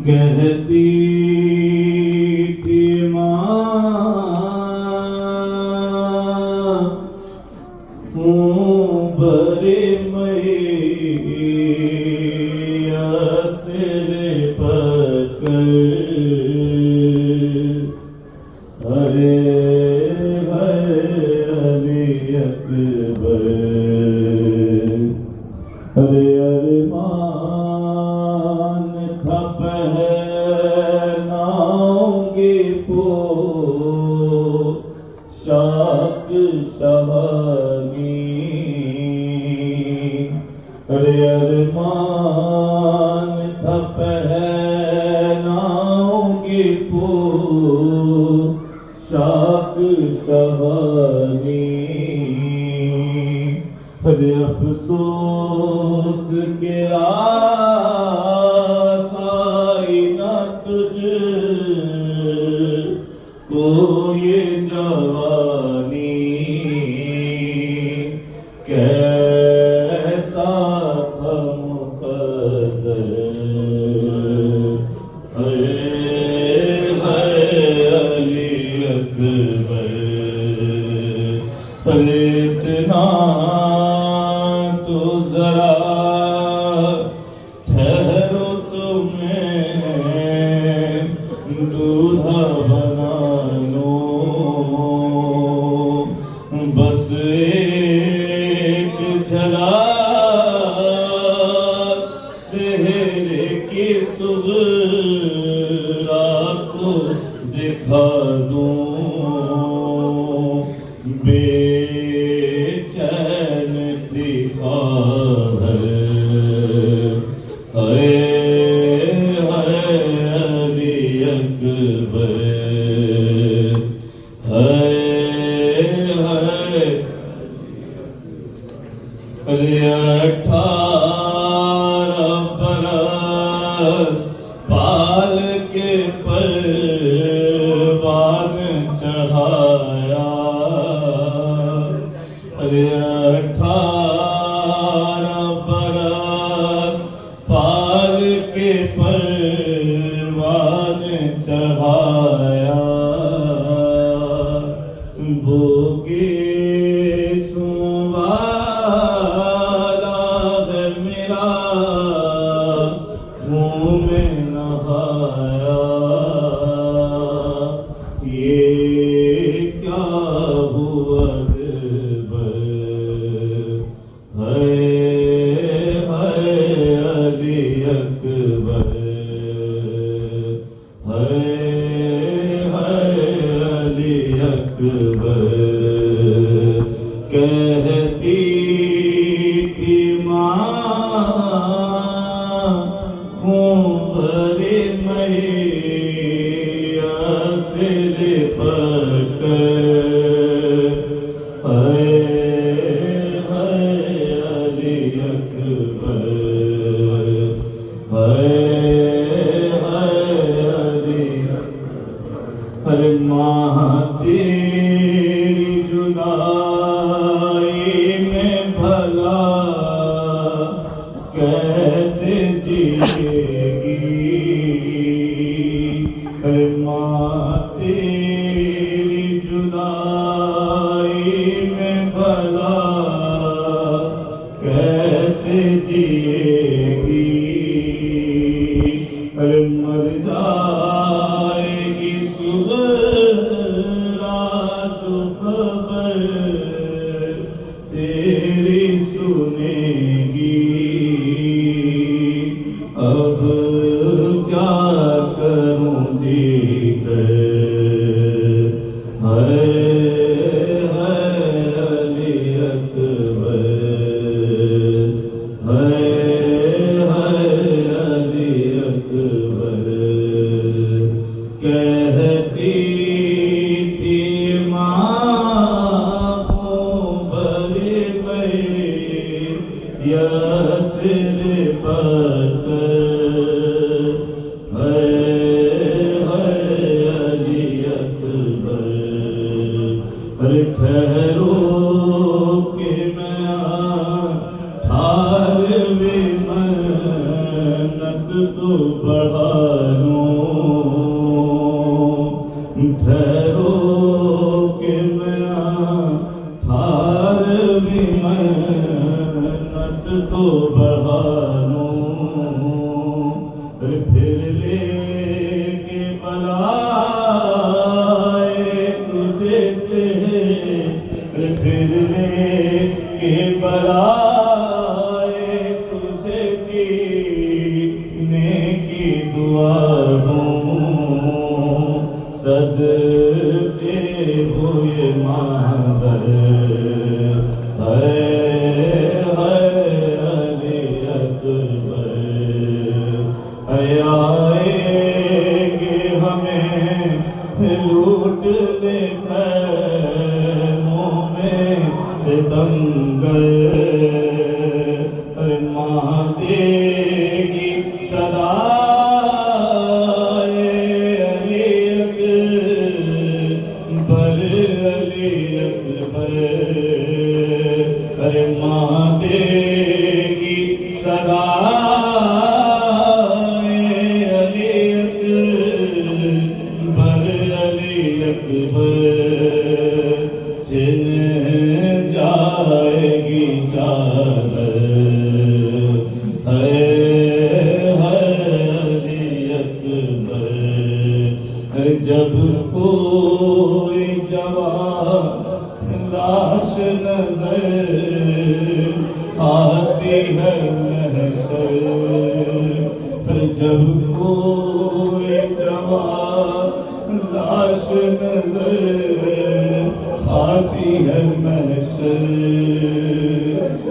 कहती थी माँ हूँ बड़े मैया सिर पकड़ हरे हरे अली अकबर हरे अरमान था पहनाऊंगी पोशाक शहानी हरे अरमान था पहनाऊंगी पोशाक शहानी हरे अफसोस के आसाई न तुझ को ये जवानी कैसा था मुक़द्दर अली अकबर इतना तो जरा ठहरो तुम्हें दूल्हा बना लो बस एक झलक सेहरे की सुगरा को दिखा दूं बेचैन थी ख्वाहिश अली अकबर अरे 18 बरस पाल के परवान चढ़ाया अरे 18 बरस पाल के परवान चढ़ाया बोगे सुवाला है मेरा मुँह में नहाया ये क्या हुआ अली अकबर अली अकबर कहती थी माँ हूँ बड़े मैया सिर पकड़ अली अकबर अरे माँ तेरी जुदाई में भला कैसे जिएगी अरे माँ तेरी जुदाई में भला कैसे जिएगी अरे मर जाएगी सुगरा तो खबर तेरी सुनेगी अब क्या करूं जी कर अली अकबर अली अकबर कहती थी माँ अरे ठहरो के मैं ठार विमन्नत तो बढ़ा लूं, ठहरो के मैं ठार विमन्नत तो बढ़ा लूं। अरे फिर लेके बलाए तुझे से, फिर लेके बलाए तुझे जीने की दुआ दूं, सदके हुए मांगर है अली अकबर। आएंगे हमें लूटने खैमों में सितमगर, अरे माँ देगी सदाए अली अकबर, अली अकबर। अरे माँ देगी सदाए अली अकबर, अली अकबर। छिन जाएगी चादर है अली अकबर। जब कोई जवान लाश नजर आती है महशर, जब कोई जवान लाश नजर आती है महशर,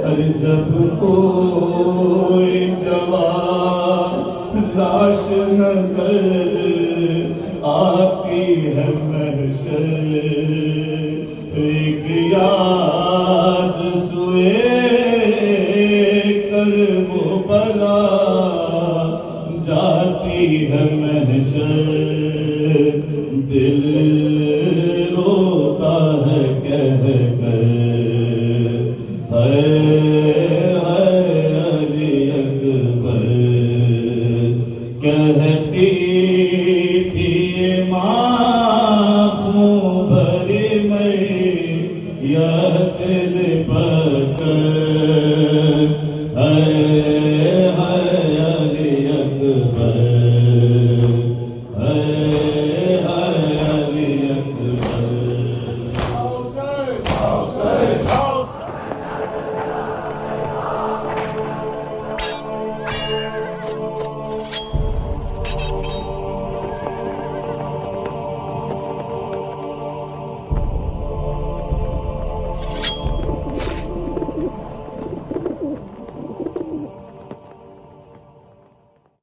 अरे जब कोई जवान लाश नजर आती है महशर, एक याद सुए कर वो बला जाती है महशर, दिल रोता है कह कर है अली अकबर। कहती थी माँ खूं भरी मैं यह से लिपट